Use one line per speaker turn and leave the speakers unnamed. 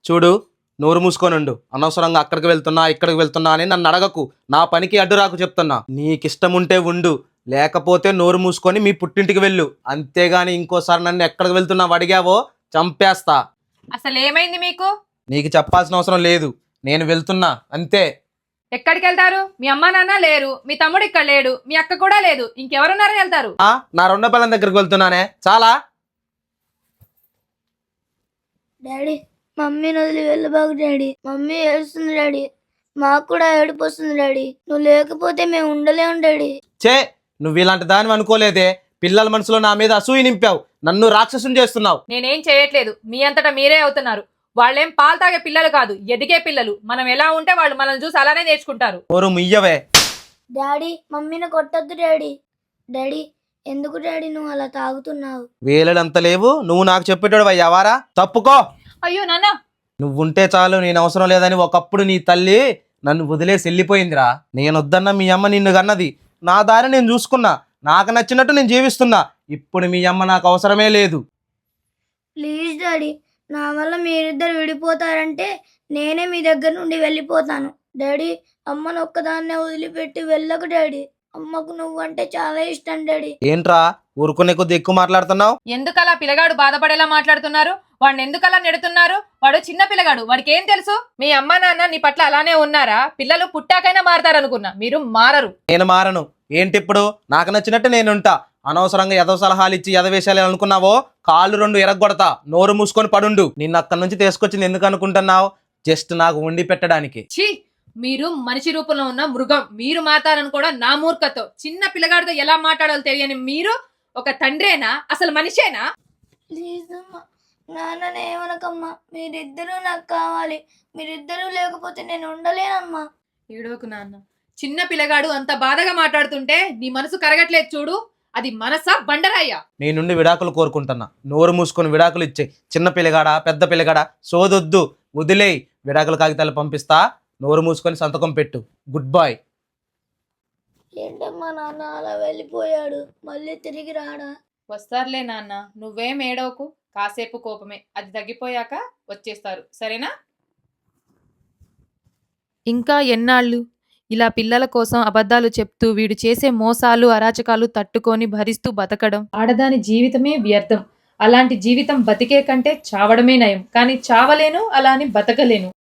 చూడు, నోరు మూసుకొనుండు. అనవసరంగా అక్కడికి వెళ్తున్నా ఇక్కడికి వెళ్తున్నా అని నన్ను అడగకు. నా పనికి అడ్డు రాకు చెప్తున్నా. నీకిష్టం ఉంటే ఉండు, లేకపోతే నోరు మూసుకొని మీ పుట్టింటికి వెళ్ళు. అంతేగాని ఇంకోసారి నన్ను ఎక్కడికి వెళ్తున్నావు అడిగావో చంపేస్తా.
అసలు ఏమైంది మీకు?
నీకు చెప్పాల్సిన అవసరం లేదు. నేను వెళ్తున్నా అంతే.
ఎక్కడికి వెళ్తారు? మీ అమ్మా నాన్న లేరు, మీ తమ్ముడు ఇక్కడ లేడు, మీ అక్క కూడా లేదు, ఇంకెవరున్నారని వెళ్తారు?
నా రెండో పిల్లల దగ్గరికి వెళ్తున్నానే, చాలా.
డాడీ మమ్మీని వదిలి వెళ్ళబాకు డాడీ. మమ్మీ ఏడుస్తుంది డాడీ. మాకు కూడా ఏడుపు వస్తుంది డాడీ. నువ్వు లేకపోతే మేము ఉండలేము డాడీ.
చే, నువ్వు ఇలాంటి దాని అనుకోలేదే. పిల్లల మనసులో నా మీద అసూయ నింపావు. నన్ను రాక్షసుని చేస్తున్నావు.
నేనేం చేయట్లేదు, మీ అంతటా మీరే అవుతున్నారు. వాళ్ళేం పాలు తాగే పిల్లలు కాదు, ఎదిగే పిల్లలు. మనం ఎలా ఉంటే వాళ్ళు మనల్ని చూసి అలానే నేర్చుకుంటారు.
ఓరు ముయ్యవే.
డాడీ మమ్మీని కొట్టొద్దు డాడీ. డాడీ ఎందుకు డాడీ నువ్వు అలా తాగుతున్నావు?
వేలడంత లేవు, నువ్వు నాకు చెప్పేటోడు అయ్యావారా? తప్పుకో.
అయ్యో నాన్న,
నువ్వుంటే చాలు, నేను అవసరం లేదని ఒకప్పుడు నీ తల్లి నన్ను వదిలేసి వెళ్ళిపోయిందిరా. నేను వద్దన్న మీ అమ్మ నిన్ను కన్నది. నా దారి నేను చూసుకున్నా, నాకు నచ్చినట్టు నేను జీవిస్తున్నా. ఇప్పుడు మీ అమ్మ నాకు అవసరమే లేదు.
ప్లీజ్ డాడీ, నా వల్ల మీరిద్దరు విడిపోతారంటే నేనే మీ దగ్గర నుండి వెళ్ళిపోతాను. డాడీ అమ్మను ఒక్కదాన్నే వదిలిపెట్టి వెళ్ళకు డాడీ. అమ్మకు నువ్వంటే చాలా ఇష్టం డాడీ.
ఏంట్రా ఊరుకునే కొద్ది ఎక్కువ మాట్లాడుతున్నావు?
ఎందుకలా పిల్లగాడు బాధపడేలా మాట్లాడుతున్నారు? వాడిని ఎందుకలా నెడుతున్నారు? వాడు చిన్న పిల్లగాడు, వాడికి ఏం తెలుసు? మీ అమ్మ నాన్న నీ పట్ల అలానే ఉన్నారా? పిల్లలు పుట్టాకైనా మారతారనుకున్నా, మీరు మారరు.
నేను మారను. ఏంటి ఇప్పుడు? నాకు నచ్చినట్టు నేనుంటా. అనవసరంగా ఎదో సలహాలు ఇచ్చి ఎదవేశాలి అనుకున్నావో కాళ్ళు రెండు ఎరగొడతా. నోరు మూసుకొని పడుండు. నిన్ను అక్కడి నుంచి తీసుకొచ్చింది ఎందుకు అనుకుంటున్నావు? జస్ట్ నాకు వండి పెట్టడానికి.
ఛీ, మీరు మనిషి రూపంలో ఉన్న మృగం. మీరు మాట్లాడని కూడా నా మూర్ఖతో. చిన్న పిల్లగాడితో ఎలా మాట్లాడాలో తెలియని మీరు ఒక తండ్రేనా? అసలు మనిషేనా?
ప్లీజ్ అమ్మా, నాన్ననే ఏమనకమ్మా. మీరిద్దరూ నాకు కావాలి. మీరిద్దరూ లేకపోతే నేను ఉండలేనమ్మా.
ఏడోకు నాన్న. చిన్న పిల్లగాడు అంత బాధగా మాట్లాడుతుంటే నీ మనసు కరగట్లేదు చూడు. అది మనసా బండరాయ్యా?
నీ నుండి విడాకులు కోరుకుంటున్నా. నోరు మూసుకొని విడాకులు ఇచ్చే. చిన్న పిల్లగాడా పెద్ద పిల్లగాడా సోదొద్దు, వదిలేయి. విడాకుల కాగితాలు పంపిస్తా. నోరు మూసుకొని సంతకం పెట్టు. Good boy.
ఏంటమ్మా నాన్న అలా వెళ్ళిపోయాడు? మళ్ళీ తిరిగి రాడా?
వస్తారులే నాన్న, నువ్వేం ఏడవకు. కాసేపు కోపమే, అది తగ్గిపోయాక వచ్చేస్తారు, సరేనా? ఇంకా ఎన్నాళ్ళు ఇలా పిల్లల కోసం అబద్ధాలు చెప్తూ వీడు చేసే మోసాలు అరాచకాలు తట్టుకొని భరిస్తూ బతకడం? ఆడదాని జీవితమే వ్యర్థం. అలాంటి జీవితం బతికే కంటే చావడమే నయం. కానీ చావలేను, అలా అని బతకలేను.